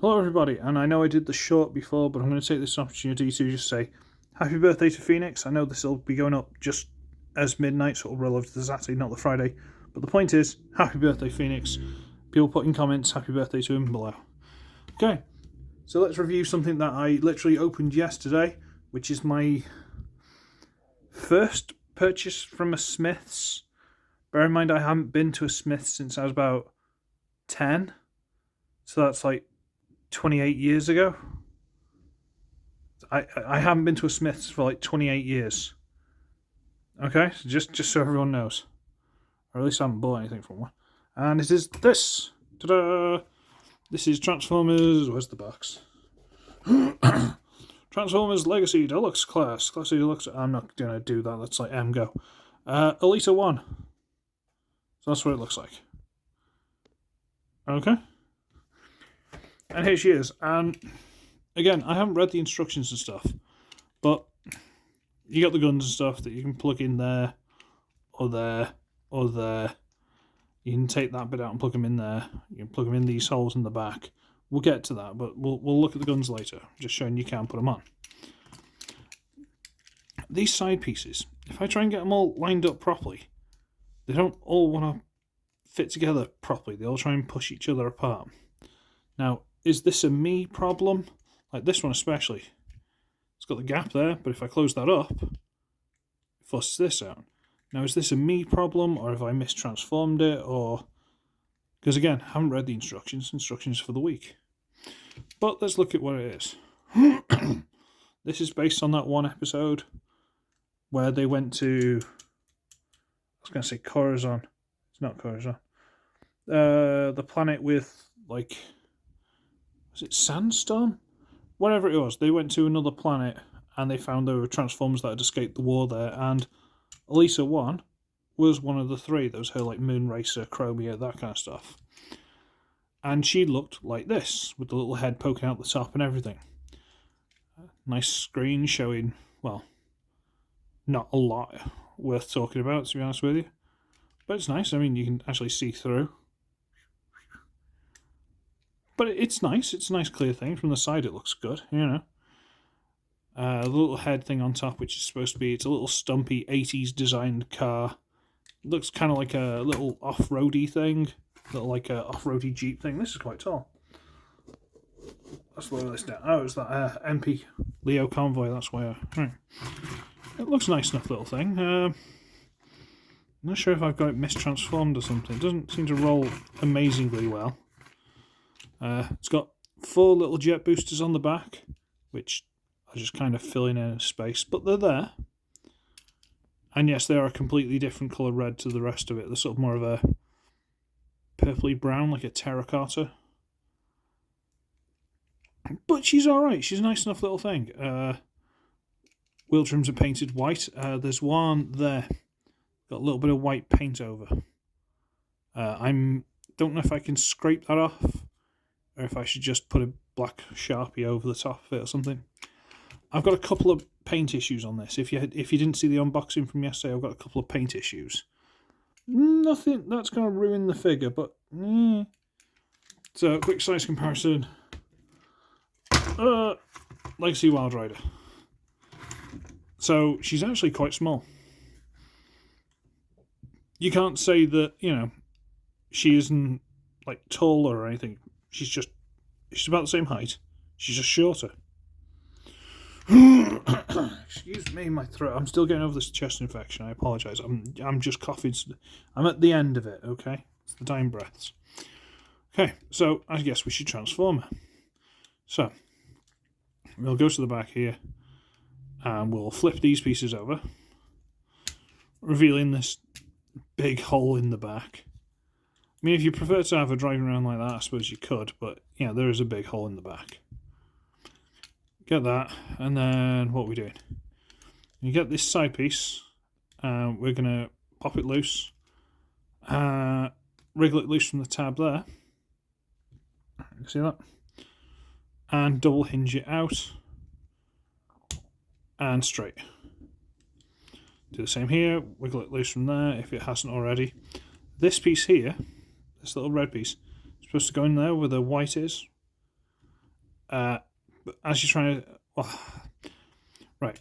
Hello everybody, and I know I did the short before, but I'm going to take this opportunity to just say happy birthday to Feenix. I know this will be going up just as midnight, so it'll roll over to the Saturday, not the Friday. But the point is, happy birthday Feenix. People put in comments, happy birthday to him below. Okay, so let's review something that I literally opened yesterday, which is my first purchase from a Smyths. Bear in mind I haven't been to a Smyths since I was about 10, so that's like 28 years ago. I haven't been to a Smyths for like 28 years. Okay, so just so everyone knows. Or at least I haven't bought anything from one. And it is this. Ta-da! This is Transformers. Where's the box? Transformers Legacy Deluxe Class. Classic Deluxe. I'm not going to do that. That's like go. Elita-1. So that's what it looks like. Okay. And here she is. And again, I haven't read the instructions and stuff, but you got the guns and stuff that you can plug in there, or there, or there. You can take that bit out and plug them in there. You can plug them in these holes in the back. We'll get to that, but we'll look at the guns later. Just showing you can put them on. These side pieces, if I try and get them all lined up properly, they don't all want to fit together properly. They all try and push each other apart. Now, is this a me problem? Like this one especially. It's got the gap there, but if I close that up, it forces this out. Now, is this a me problem, or have I mistransformed it, or... Because again, I haven't read the instructions for the week. But let's look at what it is. This is based on that one episode where they went to... I was going to say Corazon. It's not Corazon. The planet with, like... Was it Sandstorm? Whatever it was, they went to another planet and they found there were Transformers that had escaped the war there, and Elita-1 was one of the three. There was her like Moon Racer, Chromia, that kind of stuff. And she looked like this, with the little head poking out the top and everything. Nice screen showing, well, not a lot worth talking about, to be honest with you. But it's nice, I mean, you can actually see through. But it's nice. It's a nice clear thing. From the side it looks good, you know. The little head thing on top, which is supposed to be... It's a little stumpy 80s designed car. It looks kind of like a little off-roady thing. Little like a off-roady Jeep thing. This is quite tall. Let's lower this down. Oh, it's that MP Leo Convoy. That's why right. It looks a nice enough little thing. I'm not sure if I've got it mistransformed or something. It doesn't seem to roll amazingly well. It's got 4 little jet boosters on the back, which are just kind of filling in space, but they're there. And yes, they are a completely different colour red to the rest of it. They're sort of more of a purpley brown, like a terracotta. But she's alright. She's a nice enough little thing. Wheel trims are painted white. There's one there. Got a little bit of white paint over. Don't know if I can scrape that off, or if I should just put a black Sharpie over the top of it or something. I've got a couple of paint issues on this. If you didn't see the unboxing from yesterday, I've got a couple of paint issues. Nothing that's going to ruin the figure, but... So, quick size comparison. Legacy Wild Rider. So, she's actually quite small. You can't say that, you know, she isn't, like, taller or anything. She's about the same height. She's just shorter. Excuse me, my throat. I'm still getting over this chest infection. I apologise. I'm just coughing. I'm at the end of it, okay? It's the dying breaths. Okay, so I guess we should transform her. So, we'll go to the back here, and we'll flip these pieces over, revealing this big hole in the back. I mean, if you prefer to have her driving around like that, I suppose you could, but yeah, there is a big hole in the back. Get that, and then what are we doing? You get this side piece, we're going to pop it loose, wriggle it loose from the tab there. You see that? And double hinge it out, and straight. Do the same here, wiggle it loose from there if it hasn't already. This piece here, this little red piece, is supposed to go in there where the white is. But as you're trying to... Oh, right.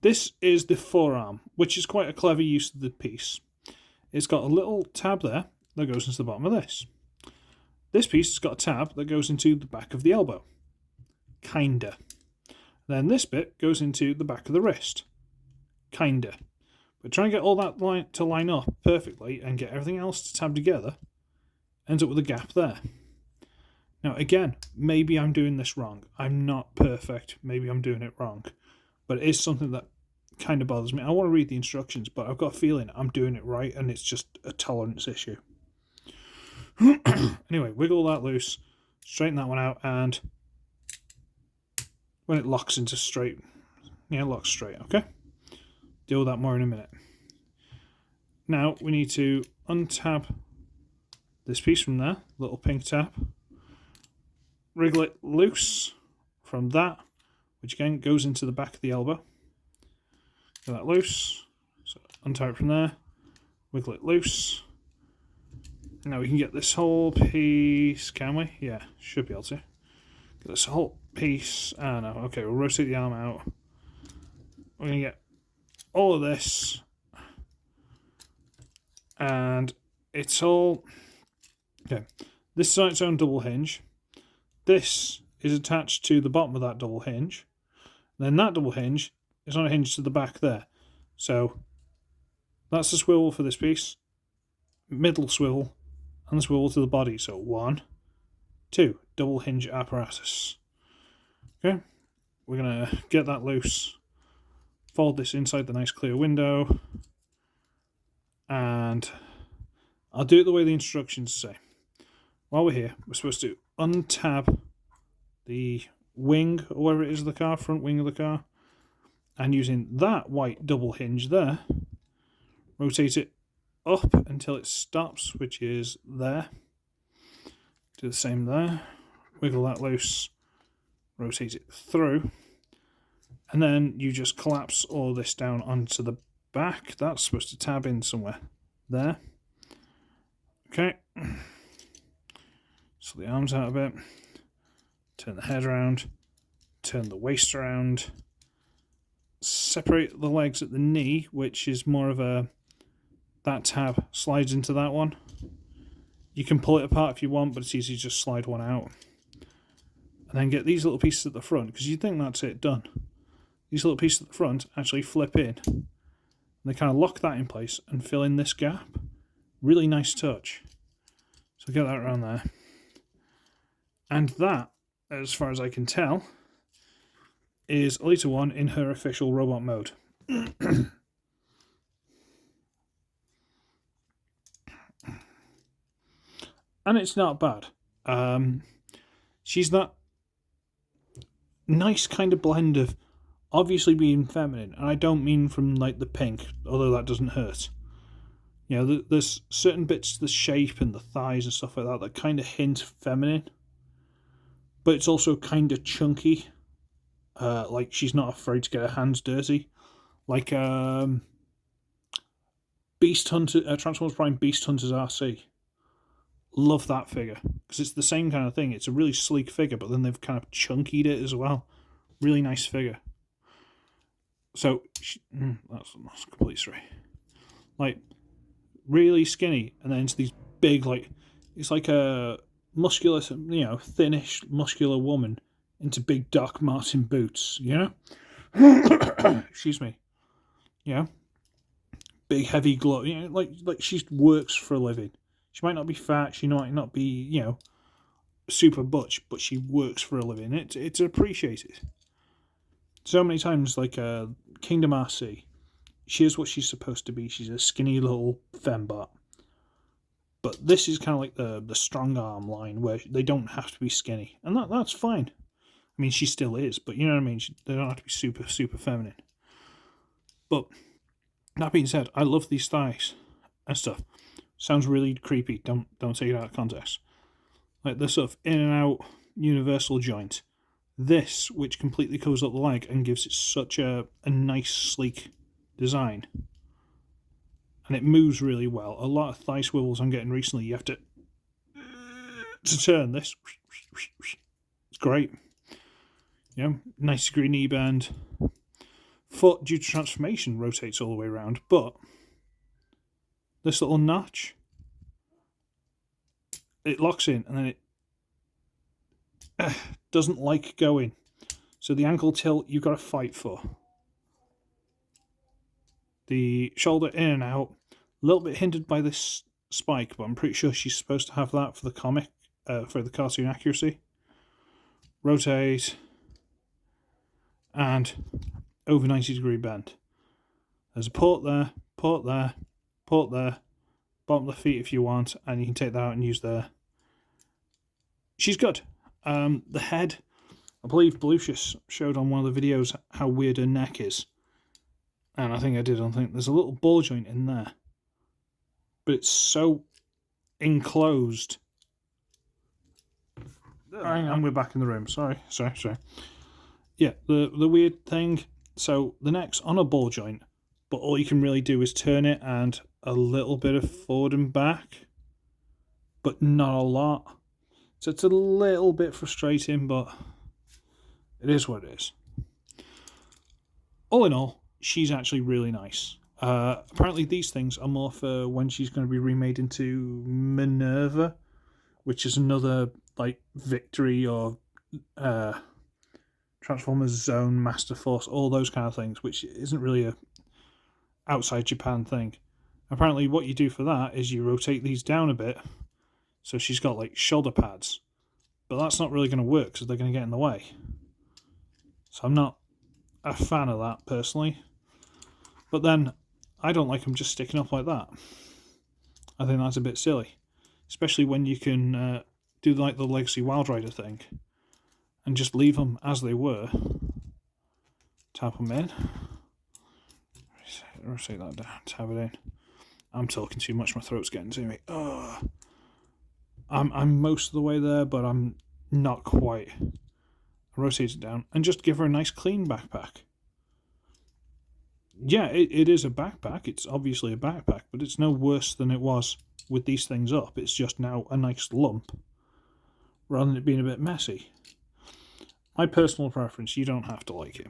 This is the forearm, which is quite a clever use of the piece. It's got a little tab there that goes into the bottom of this. This piece has got a tab that goes into the back of the elbow. Kinda. Then this bit goes into the back of the wrist. Kinda. But try and get all that to line up perfectly and get everything else to tab together, ends up with a gap there. Now again, maybe I'm doing this wrong. I'm not perfect. Maybe I'm doing it wrong. But it is something that kind of bothers me. I want to read the instructions, but I've got a feeling I'm doing it right and it's just a tolerance issue. Anyway, wiggle that loose, straighten that one out, and when it locks into straight, yeah, it locks straight, okay? Deal with that more in a minute. Now we need to untab this piece from there, little pink tab, wriggle it loose from that, which again goes into the back of the elbow. Get that loose, so untie it from there, wiggle it loose. Now we can get this whole piece, can we? Yeah, should be able to. Get this whole piece, no, okay, we'll rotate the arm out. We're going to get all of this, and it's all, okay, this is on its own double hinge. This is attached to the bottom of that double hinge. Then that double hinge is on a hinge to the back there. So that's the swivel for this piece, middle swivel, and the swivel to the body. So 1, 2, double hinge apparatus. Okay, we're going to get that loose, fold this inside the nice clear window, and I'll do it the way the instructions say. While we're here, we're supposed to untab the wing, or whatever it is of the car, front wing of the car, and using that white double hinge there, rotate it up until it stops, which is there. Do the same there, wiggle that loose, rotate it through, and then you just collapse all this down onto the back. That's supposed to tab in somewhere there. Okay, so the arms out a bit, turn the head around, turn the waist around, separate the legs at the knee, which is more of a, that tab slides into that one. You can pull it apart if you want, but it's easy to just slide one out. And then get these little pieces at the front, because you think that's it, done. These little pieces at the front actually flip in. And they kind of lock that in place and fill in this gap. Really nice touch. So get that around there. And that, as far as I can tell, is Elita-1 in her official robot mode. And it's not bad. She's that nice kind of blend of obviously being feminine, and I don't mean from like the pink, although that doesn't hurt. You know, there's certain bits, the shape and the thighs and stuff like that, that kind of hint feminine, but it's also kind of chunky. Like she's not afraid to get her hands dirty, like Beast Hunter, Transformers Prime Beast Hunters RC. Love that figure because it's the same kind of thing. It's a really sleek figure, but then they've kind of chunkied it as well. Really nice figure. So that's completely straight. Like really skinny, and then into these big, like it's like a muscular, you know, thinnish, muscular woman into big Doc Martin boots. You know, excuse me. You know, big heavy glove. You know, like she works for a living. She might not be fat, she might not be, you know, super butch, but she works for a living. It's appreciated. So many times, like Kingdom RC, she is what she's supposed to be. She's a skinny little fembot. But this is kind of like the strong arm line where they don't have to be skinny. And that's fine. I mean, she still is, but you know what I mean? They don't have to be super, super feminine. But that being said, I love these thighs and stuff. Sounds really creepy. Don't take it out of context. Like the sort of in and out universal joint. This, which completely covers up the leg and gives it such a nice sleek design. And it moves really well. A lot of thigh swivels I'm getting recently, you have to turn this. It's great. You know, 90-degree knee bend. Foot, due to transformation, rotates all the way around, but this little notch, it locks in and then it doesn't like going. So the ankle tilt you've got to fight for. The shoulder in and out, a little bit hindered by this spike, but I'm pretty sure she's supposed to have that for the comic, for the cartoon accuracy. Rotate, and over 90-degree bend. There's a port there, port there, port there, bottom of the feet if you want, and you can take that out and use there. She's good. The head, I believe Belucius showed on one of the videos how weird her neck is. And I think I did. I think there's a little ball joint in there. But it's so enclosed. And we're back in the room. Sorry. Yeah, the weird thing. So the neck's on a ball joint, but all you can really do is turn it and a little bit of forward and back, but not a lot. So it's a little bit frustrating, but it is what it is. All in all, she's actually really nice. Apparently these things are more for when she's going to be remade into Minerva, which is another like Victory or Transformers Zone, Master Force, all those kind of things, which isn't really a outside Japan thing. Apparently what you do for that is you rotate these down a bit, so she's got like shoulder pads, but that's not really going to work because they're going to get in the way. So I'm not a fan of that personally. But then I don't like them just sticking up like that. I think that's a bit silly, especially when you can do like the Legacy Wild Rider thing and just leave them as they were. Tap them in. Rotate that down. Tap it in. I'm talking too much. My throat's getting to me. I'm most of the way there, but I'm not quite. Rotate it down and just give her a nice clean backpack. Yeah, it is a backpack. It's obviously a backpack, but it's no worse than it was with these things up. It's just now a nice lump rather than it being a bit messy. My personal preference, you don't have to like it.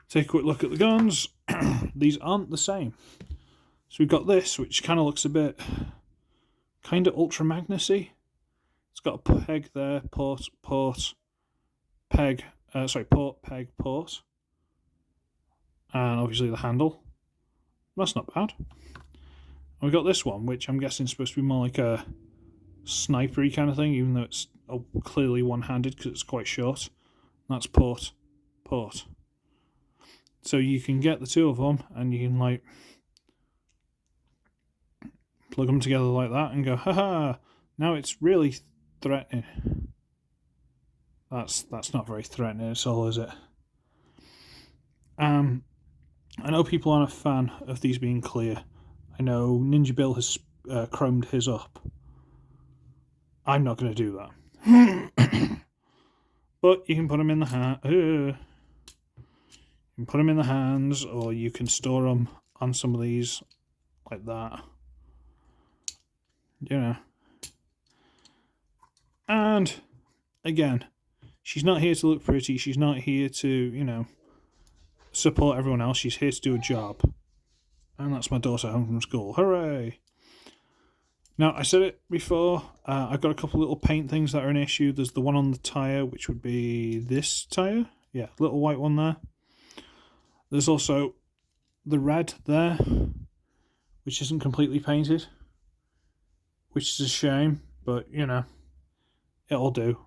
Take a quick look at the guns. These aren't the same. So we've got this, which kind of looks a bit kind of Ultra Magnus-y. It's got a peg there, port, peg, port, peg, port. And obviously the handle. That's not bad. And we've got this one, which I'm guessing is supposed to be more like a snipery kind of thing, even though it's clearly one-handed because it's quite short. That's port. So you can get the two of them and you can like plug them together like that and go, haha, now it's really threatening. That's not very threatening at all, is it? I know people aren't a fan of these being clear. I know Ninja Bill has chromed his up. I'm not going to do that. But you can put them in the hand. You can put them in the hands, or you can store them on some of these like that. You know. And again, she's not here to look pretty. She's not here to, you know, support everyone else. She's here to do a job. And that's my daughter home from school. Hooray! Now, I said it before, I've got a couple little paint things that are an issue. There's the one on the tyre, which would be this tyre. Yeah, little white one there. There's also the red there, which isn't completely painted, which is a shame, but, you know, it'll do.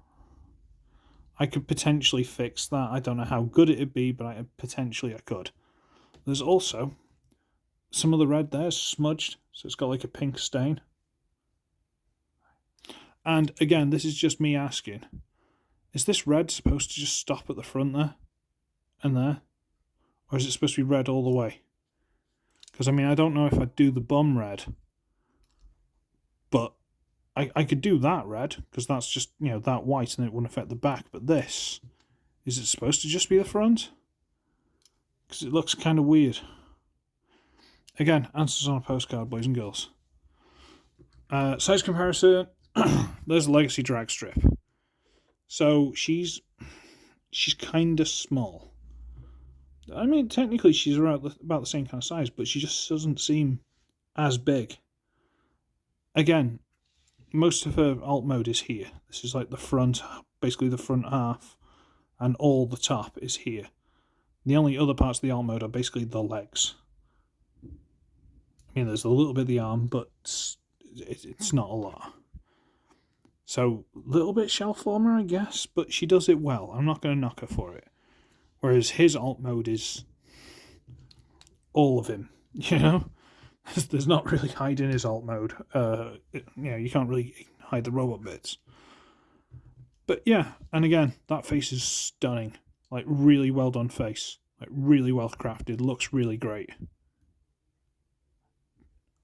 I could potentially fix that. I don't know how good it'd be, but potentially I could. There's also some of the red there is smudged, so it's got like a pink stain. And again, this is just me asking, is this red supposed to just stop at the front there and there? Or is it supposed to be red all the way? Because, I mean, I don't know if I'd do the bum red, but I could do that red, because that's just, you know, that white and it wouldn't affect the back. But this, is it supposed to just be the front? Because it looks kind of weird. Again, answers on a postcard, boys and girls. Size comparison, there's a Legacy drag strip. So she's kind of small. I mean, technically she's about the same kind of size, but she just doesn't seem as big. Again, most of her alt mode is here. This is like the front, basically the front half, and all the top is here. The only other parts of the alt mode are basically the legs. I mean, there's a little bit of the arm, but it's not a lot. So, a little bit shell former, I guess, but she does it well. I'm not going to knock her for it. Whereas his alt mode is all of him, you know? There's not really hiding his alt mode. You can't really hide the robot bits. But yeah, and again, that face is stunning. Like, really well done face. Like, really well crafted. Looks really great.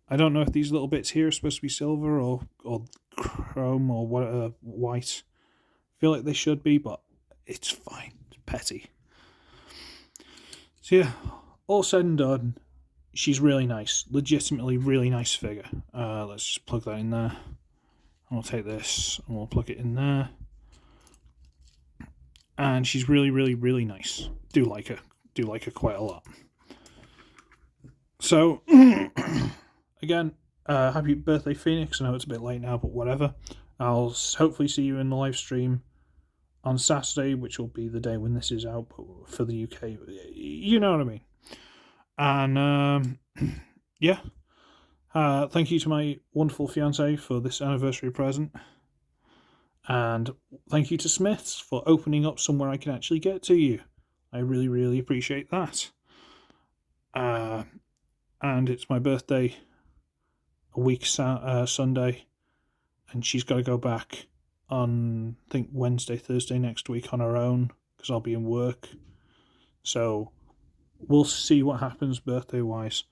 I don't know if these little bits here are supposed to be silver or chrome or white. I feel like they should be, but it's fine. It's petty. So yeah, all said and done, she's really nice. Legitimately really nice figure. Let's just plug that in there. And we'll take this and we'll plug it in there. And she's really, really, really nice. Do like her. Do like her quite a lot. So, again, happy birthday, Feenix. I know it's a bit late now, but whatever. I'll hopefully see you in the live stream on Saturday, which will be the day when this is out for the UK. You know what I mean. And, yeah. Thank you to my wonderful fiancée for this anniversary present. And thank you to Smyths for opening up somewhere I can actually get to you. I really, really appreciate that. And it's my birthday a week Sunday, and she's got to go back on, I think, Wednesday, Thursday next week on her own, because I'll be in work. So we'll see what happens birthday-wise.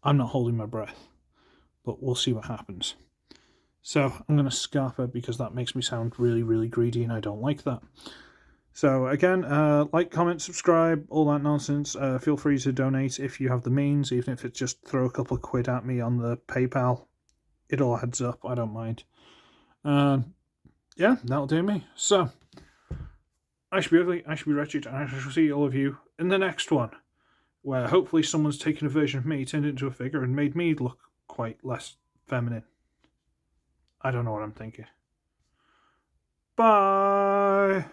I'm not holding my breath, but we'll see what happens. So I'm going to scarf her because that makes me sound really, really greedy, and I don't like that. So again, like, comment, subscribe, all that nonsense. Feel free to donate if you have the means, even if it's just throw a couple of quid at me on the PayPal. It all adds up, I don't mind. Yeah, that'll do me. So, I should be ugly, I should be wretched, and I shall see all of you in the next one, where hopefully someone's taken a version of me, turned it into a figure, and made me look quite less feminine. I don't know what I'm thinking. Bye!